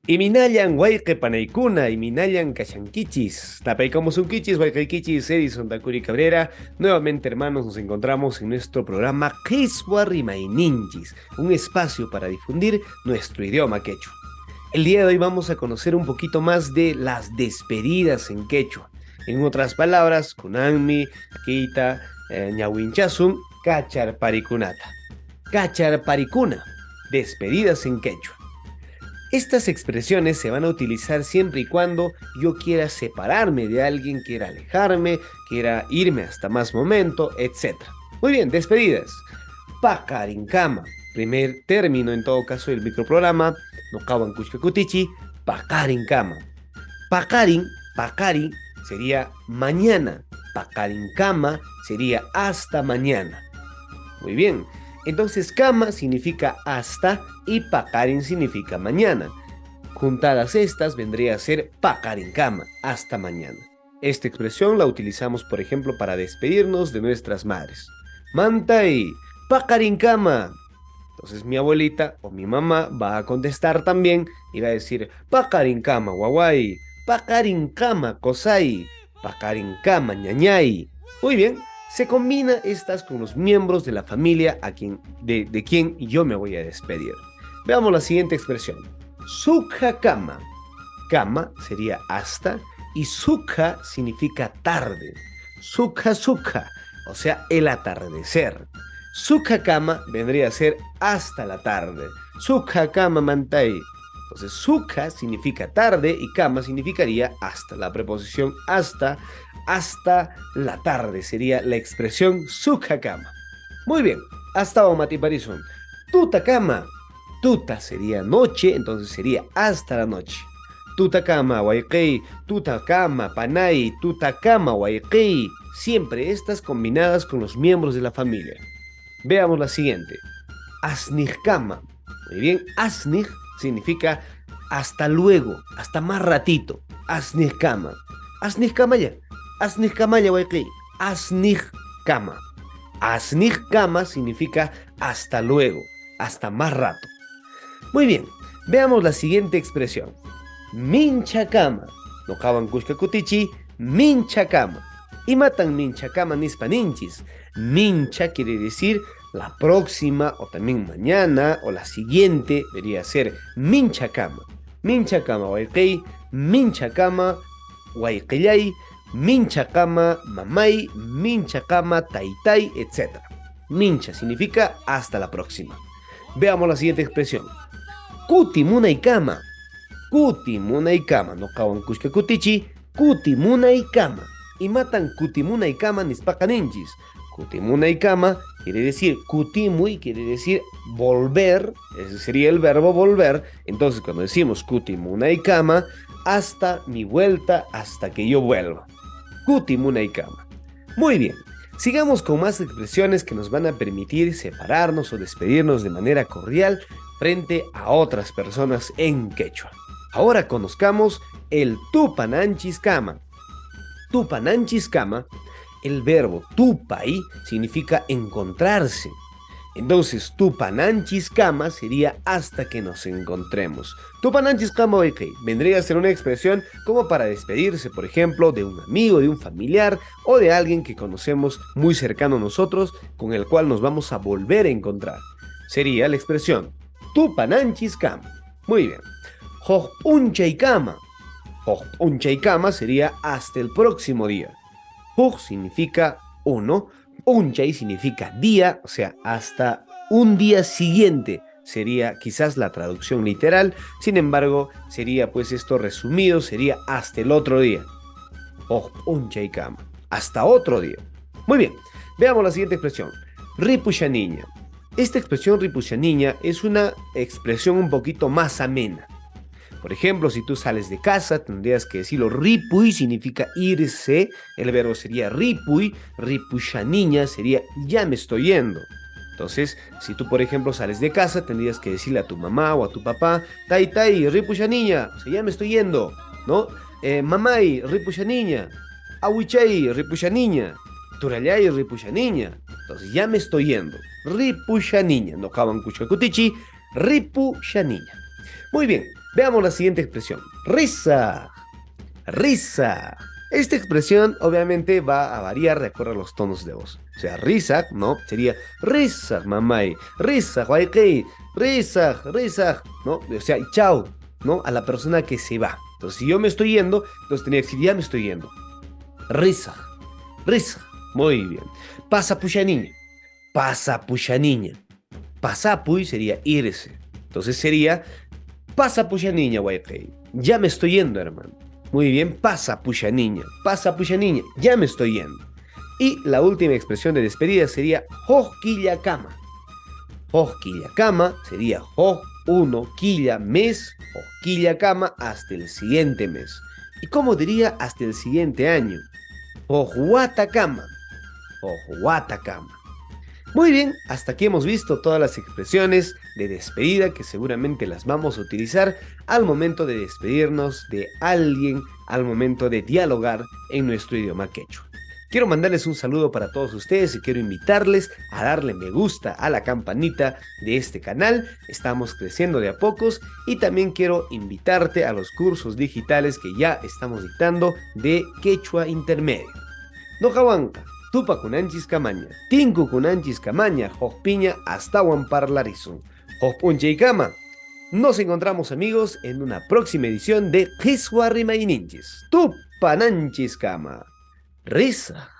Iminayan wayqi panaykuna, iminayan kashankichis, tapaykamusunkichis, wayqaykichis, Edison Dacuri Cabrera. Nuevamente, hermanos, nos encontramos en nuestro programa Qiswa Rimayninchis, un espacio para difundir nuestro idioma quechua. El día de hoy vamos a conocer un poquito más de las despedidas en quechua. En otras palabras, kunanmi, kita, ñawinchasun, cachar parikunata. Cachar paricuna, despedidas en quechua. Estas expresiones se van a utilizar siempre y cuando yo quiera separarme de alguien, quiera alejarme, quiera irme hasta más momento, etc. Muy bien, despedidas. Pacarincama, primer término en todo caso del microprograma, no caban cuchcacutichi, pacarincama. Pacari sería mañana, pacarincama sería hasta mañana. Muy bien. Entonces, cama significa hasta y pakarin significa mañana. Juntadas estas vendría a ser pakarin cama, hasta mañana. Esta expresión la utilizamos, por ejemplo, para despedirnos de nuestras madres. Mantay, pakarin cama. Entonces mi abuelita o mi mamá va a contestar también y va a decir pakarin cama, guaguay, pakarin cama, cosay, pakarin cama, ñañay. Muy bien. Se combina estas con los miembros de la familia de quien yo me voy a despedir. Veamos la siguiente expresión. Sukha kama. Kama sería hasta y sukha significa tarde. Sukha, o sea, el atardecer. Sukha kama vendría a ser hasta la tarde. Sukha kama mantai. Entonces, sukha significa tarde y kama significaría hasta. La preposición hasta la tarde sería la expresión sukha kama. Muy bien, hasta Omati Parizón. Tuta kama. Tuta sería noche, entonces sería hasta la noche. Tuta kama waiqei, tuta kama panay, tuta kama waiqei. Siempre estas combinadas con los miembros de la familia. Veamos la siguiente. Asnih kama. Muy bien, asnih significa hasta luego, hasta más ratito. Asnih kama. Asnih kama ya. Asnih kama ya waiqi. Asnih kama. Asnih kama significa hasta luego, hasta más rato. Muy bien, veamos la siguiente expresión. Mincha kama. No kawan kushka kutichi, mincha kama. Y matan mincha kama nispaninchis. Mincha quiere decir la próxima o también mañana o la siguiente debería ser mincha kama. Mincha kama waiqi, mincha kama waiqillay, mincha kama mamay, mincha kama taitai, etc. Mincha significa hasta la próxima. Veamos la siguiente expresión. Kutimuna y kama. Kutimuna y kama. No kawan kushka kutichi. Kutimuna y kama. Y matan kutimuna y kama nispakanenchis. Kutimuna y kama quiere decir kutimui, quiere decir volver. Ese sería el verbo volver. Entonces cuando decimos kutimuna y kama, hasta mi vuelta, hasta que yo vuelva. Kutimuna y kama. Muy bien. Sigamos con más expresiones que nos van a permitir separarnos o despedirnos de manera cordial frente a otras personas en quechua. Ahora conozcamos el tupananchis kama. Tupananchis kama, el verbo tupai significa encontrarse. Entonces, tupananchis kama sería hasta que nos encontremos. Tupananchis kama vendría a ser una expresión como para despedirse, por ejemplo, de un amigo, de un familiar o de alguien que conocemos muy cercano a nosotros, con el cual nos vamos a volver a encontrar. Sería la expresión tupananchis kama. Muy bien. Hojpuncha y kama. Hojpuncha y kama sería hasta el próximo día. Hoj significa uno. Unchay significa día, o sea, hasta un día siguiente sería quizás la traducción literal. Sin embargo, sería pues esto resumido, sería hasta el otro día. Unchay kama. Hasta otro día. Muy bien, veamos la siguiente expresión. Ripushaniña. Esta expresión ripushaniña es una expresión un poquito más amena. Por ejemplo, si tú sales de casa, tendrías que decirlo ripuy, significa irse. El verbo sería ripuy, ripushaniña sería ya me estoy yendo. Entonces, si tú, por ejemplo, sales de casa, tendrías que decirle a tu mamá o a tu papá, tai tai, ripushaniña, o sea, ya me estoy yendo, ¿no? Mamay, ripushaniña, ahuichay, ripushaniña, turayay, ripushaniña. Entonces, ya me estoy yendo, ripushaniña, no kawan kuchkakutichi, ripushaniña. Muy bien. Veamos la siguiente expresión. Risa, risa. Esta expresión obviamente va a variar de acuerdo a los tonos de voz. O sea, risa, ¿no? Sería risa, mamay, risa, guayquey, risa, risa, ¿no? O sea, chao, ¿no? A la persona que se va. Entonces, si yo me estoy yendo, entonces tenía que decir, ya me estoy yendo. Risa, risa. Muy bien. Pasa pucha niña. Pasa pucha niña. Pasapuy sería irse. Entonces sería pasa pucha niña, guayquey. Ya me estoy yendo, hermano. Muy bien, pasa pucha niña, ya me estoy yendo. Y la última expresión de despedida sería hojquilla cama. Hojquilla cama sería hoj uno quilla mes, hojquilla cama hasta el siguiente mes. ¿Y cómo diría hasta el siguiente año? Hojuata cama, hojuata cama. Muy bien, hasta aquí hemos visto todas las expresiones de despedida que seguramente las vamos a utilizar al momento de despedirnos de alguien, al momento de dialogar en nuestro idioma quechua. Quiero mandarles un saludo para todos ustedes y quiero invitarles a darle me gusta a la campanita de este canal. Estamos creciendo de a pocos y también quiero invitarte a los cursos digitales que ya estamos dictando de quechua intermedio. Nojahuanca. Tupa kunanchis camaña, tinku kunanchis camaña, hojpiña hasta parlarizun. Hojpunche y cama. Nos encontramos amigos en una próxima edición de Kiswa Rimaininchis. Tupa nanchis cama. Risa.